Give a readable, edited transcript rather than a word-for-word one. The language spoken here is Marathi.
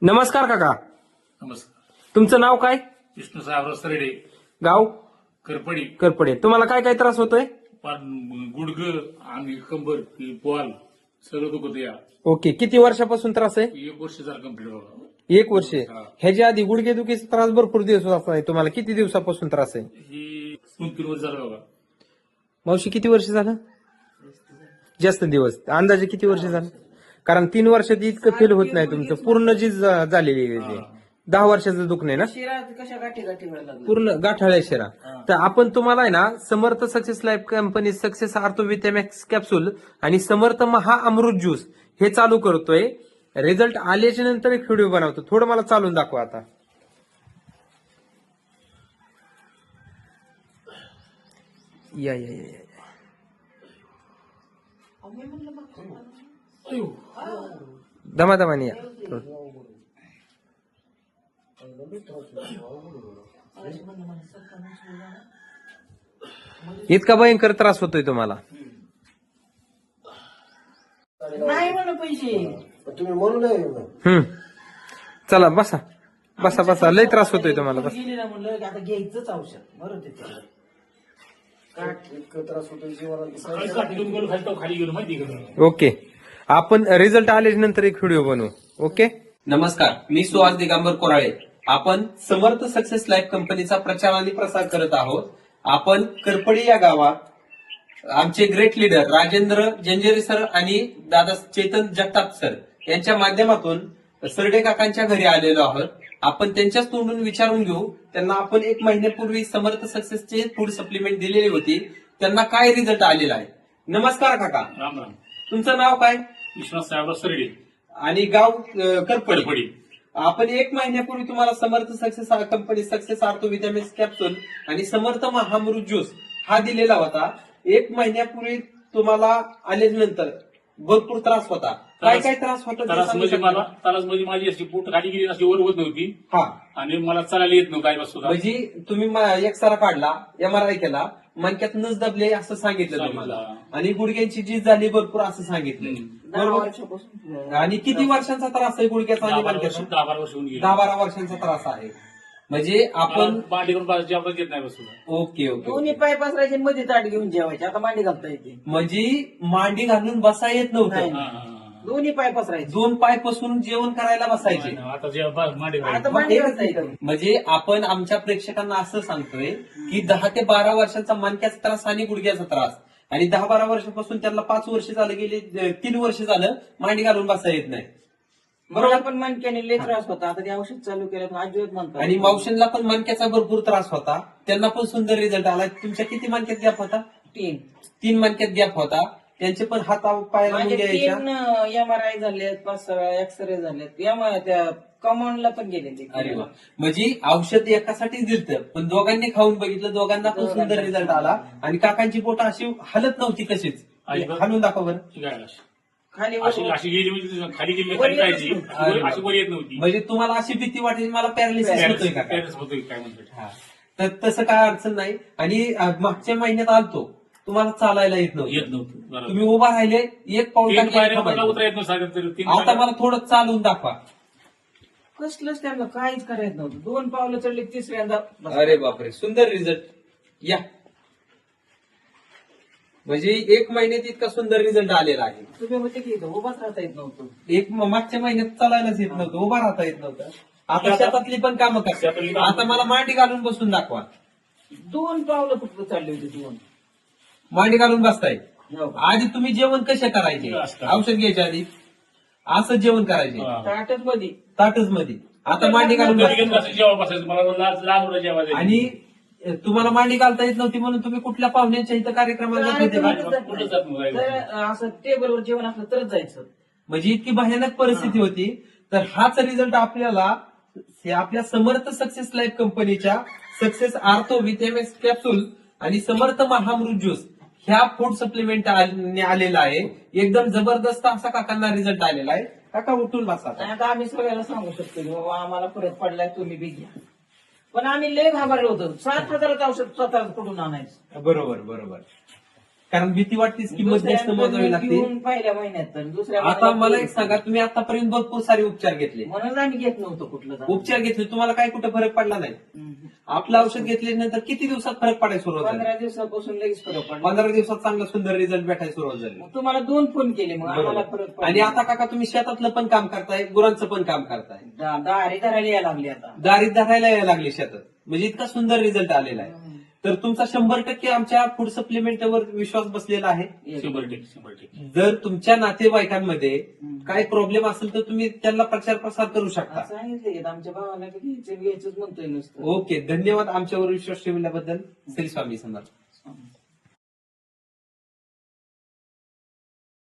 नमस्कार काका, नमस्कार. तुमचं नाव काय? विष्णू साहेबराव सरडे, गाव? करपडी. करपडे. तुम्हाला काय काय त्रास होतोय? गुडघ आणि कंबर पोहाल सगळं दुखत या. ओके, किती वर्षापासून त्रास आहे? 1 वर्ष झालं कम्प्लीट बघा. 1 वर्ष. ह्याच्या आधी गुडघेदुखीचा त्रास भरपूर दिवस आहे तुम्हाला. किती दिवसापासून त्रास आहे? ही 2-3 वर्ष झालं बघा. मावशी किती वर्ष झालं? जास्त दिवस. अंदाजे किती वर्ष झालं? कारण 3 वर्षात इतकं फील होत नाही तुमचं. पूर्ण जी झालेली आहे ती. 10 वर्षाचं दुखणं आहे ना? शिरा कशा गाठी गाठी व्हायला लागल्या. पूर्ण गाठाळ्या शिरा. तर आपण तुम्हाला आहे ना, Samarth success life company success ortho Vitamax capsule आणि समर्थ महा अमृत ज्यूस हे चालू करतोय. रिझल्ट आल्याच्या नंतर एक व्हिडिओ बनवतो. थोडं मला चालून दाखवा आता. या या या या. अयो. दमादमाने या. इतका भयंकर त्रास होतोय तुम्हाला? नाही म्हणलं पैसे. तुम्ही म्हणू नये. चला बसा बसा बसा. लय त्रास होतोय तुम्हाला. बस. गेली ना म्हणलं की आता घ्यायचंच औषध बरोबर त्याच्यावर. इतकं त्रास होतो जीवनात. खाली काठी घेऊन गेलो, खाली गेलो माहिती का? ओके, आपण रिझल्ट आल्याच्या नंतर एक व्हिडिओ बनवू. ओके. नमस्कार, मी सुहास दिगंबर कोराळे. आपण समर्थ सक्सेस लाईफ कंपनीचा प्रचार आणि प्रसार करत आहोत. आपण करपडी या गावात आमचे ग्रेट लीडर राजेंद्र जंजेरे सर आणि दादा चेतन जगताप सर यांच्या माध्यमातून सरडे काकांच्या घरी आलेलो आहोत. आपण त्यांच्याच तोंडून विचारून घेऊ त्यांना आपण 1 महिन्यापूर्वी समर्थ सक्सेसचे फूड सप्लिमेंट दिलेली होती, त्यांना काय रिझल्ट आलेला आहे. नमस्कार काका, राम राम. तुमचं नाव काय विष्णू साहेबराव सरडे, आणि गाव? करपडी. करपडी. आपण 1 महिन्यापूर्वी तुम्हाला Samarth success company success ortho vitamins capsule आणि समर्थ महामृत ज्यूस हा दिलेला होता. 1 महिन्यापूर्वी तुम्हाला आल्यानंतर भरपूर त्रास होता. काय काय त्रास होता ते त्रास सांगू म्हणजे शकता? मला त्रास म्हणजे माझी अशी पोट खाली गेली, अशी वर होत नव्हती हा, आणि मला चालायला येत नव्हतं काय सुद्धा. म्हणजे तुम्ही एक्सरा काढला, MRI केला, मणक्यात नस दबले असं सांगितलं तुम्हाला, आणि गुडघ्यांची झीज झाली भरपूर असं सांगितलं. 10 बरोबर. वर्षापासून आणि किती वर्षांचा त्रास आहे गुडघ्याचा आणि मणक्याचा? 10-12 वर्ष होऊन गेली. 10-12 वर्षांचा त्रास आहे. म्हणजे आपण मांडी करून जेवण येत नाही बस सुद्धा. Okay okay. दोन्ही पाय पसरायचे आणि मध्ये ताट घेऊन जेवायचे. आता मांडी घालता येते. म्हणजे मांडी घालून बसा येत नव्हतं. नाही. हा, हा, हा. दोन्ही पाय पसरायचे. 2 पाय पसरून जेवण करायला बसायचे. आता जेव्हा मांडी आता घालायची. मांडी घालता येते. म्हणजे आपण आमच्या प्रेक्षकांना असं सांगतोय की 10 ते 12 वर्षांचा मणक्याचा त्रास आणि गुडघ्याचा त्रास, आणि 10-12 वर्षापासून त्यांना 5 वर्ष झालं, गेले 3 वर्ष झालं मांडी घालून बसा येत नाही. मला पण मणक्याने लय त्रास होता. आता ते औषध चालू केलं अजिबात म्हणतात. आणि मावशींना पण मणक्याचा भरपूर त्रास होता, त्यांना पण सुंदर रिझल्ट आला. तुमच्या किती मणक्यात गॅप होता? 3 मणक्यात गॅप होता. त्यांचे पण हात पायाला माझे मुंग्या यायच्या. 3 MRI झालेत, 5-6 एक्सरे झालेत. त्या कमांडला पण गेले ते. अरे वा. म्हणजे औषध एकासाठीच दिलं, पण दोघांनी खाऊन बघितलं, दोघांना पण सुंदर रिझल्ट आला. आणि काकांची बोट अशी हलत नव्हती कशीच. अजिबात. हलून दाखव बरं. खाली अशी अशी गेली म्हणजे खाली गेली खाली जायची, अशी वर येत नव्हती. म्हणजे तुम्हाला अशी भीती वाटेल मला पॅरालिसिस होतोय का? पॅरेंट्स होतोय काय म्हणतात. हा. तर तसं काय अडचण नाही. आणि मागच्या महिन्यात आलतो, तुम्हाला चालायला येत येत नव्हतं, नव्हतं. बरोबर. तुम्ही उभा राहिले, 1 पाऊल 3 टाकलं, पायऱ्या मला थांबायचं. उतरा येत नव्हतं तरी 3 आता मला थोडं चालून दाखवा. कसलंच त्यांना काहीच करायचं नव्हतं. 2 पावलं चढले, तिसऱ्यांदा बस. अरे बापरे, सुंदर रिझल्ट. या, म्हणजे 1 महिन्यात इतका सुंदर रिझल्ट आलेला आहे. तुम्ही होते की इथं उभाच राहता येत नव्हतं. मागच्या महिन्यात चालायलाच येत नव्हतं, उभा राहता येत नव्हतं. आता शेतातली पण कामं करतात. आता मला मांडी घालून बसून दाखवा. 2 पावलं फक्त चालली होती. 2 मांडी घालून बसताय. हो. आधी तुम्ही जेवण कसे करायचे? औषध घ्यायच्या आधी असं जेवण करायचे, ताटच मध्ये. ताटच मध्ये. आता मांडी घालून कधी बसताय. कधी असं जेव्हा बसायचं मला लाज होतं जेवायला. आणि तुम्हाला मांडी घालता येत नव्हती म्हणून तुम्ही कुठल्या पाहुण्यांच्या इथं कार्यक्रमाला जात होते का? कुठं जात नव्हतं. तर असं टेबलवर जेवण असलं तरच जायचं. म्हणजे इतकी भयानक परिस्थिती होती. तर हाच रिझल्ट आपल्याला आपल्या समर्थ सक्सेस लाईफ कंपनीच्या सक्सेस आर्थो विटॅमिन्स कॅप्सूल आणि समर्थ महामृत ज्यूस ह्या फूड सप्लिमेंट आलेला आहे. एकदम जबरदस्त असा काकांना रिझल्ट आलेला आहे. काका उठून बसा. आणि आता आम्ही सगळ्याला सांगू शकतो की बाबा आम्हाला फरक पडलाय, तुम्ही बी घ्या. पण आम्ही लय घाबरलो होतो. 7,000 औषध स्वतः कुठून आणायचं. बरोबर बरोबर. कारण भीती वाटतेच किंमत जास्त मोजावी लागते. घेऊन पहिल्या महिन्यात तर दुसऱ्या आता महिन्यात मला एक सांगा, तुम्ही आतापर्यंत भरपूर सारे उपचार घेतले, म्हणून आम्ही घेत नव्हतो कुठलं तर. उपचार घेतले, तुम्हाला काय कुठे फरक पडला नाही. हम्म. आपलं औषध घेतल्यानंतर किती दिवसात फरक पडायला सुरुवात झाली? 15 दिवसापासून लगेच फरक पडला. 15 दिवसात चांगला सुंदर रिझल्ट भेटायला सुरुवात झाली. मग तुम्हाला 2 फोन केले, मग आम्हाला फरक बरोबर. पडला. आणि आता काका तुम्ही शेतातलं पण काम करताय, गुरांचं पण काम करताय, दारी धरायला यायला लागली आता. दारीत धरायला यायला लागले शेतात, म्हणजे इतका सुंदर रिझल्ट आलेला आहे. तर तुमचा 100% आमच्या फूड सप्लिमेंटवर विश्वास बसलेला आहे. 100%. जर तुमच्या नातेवाईकांमध्ये काय प्रॉब्लेम असेल तर तुम्ही त्यांना प्रचार प्रसार करू शकता. सांगितलं आमच्या भावाला घ्यायचंच म्हणतोय नुसतं. ओके, धन्यवाद आमच्यावर विश्वास ठेवल्याबद्दल. श्री स्वामी समर्थ.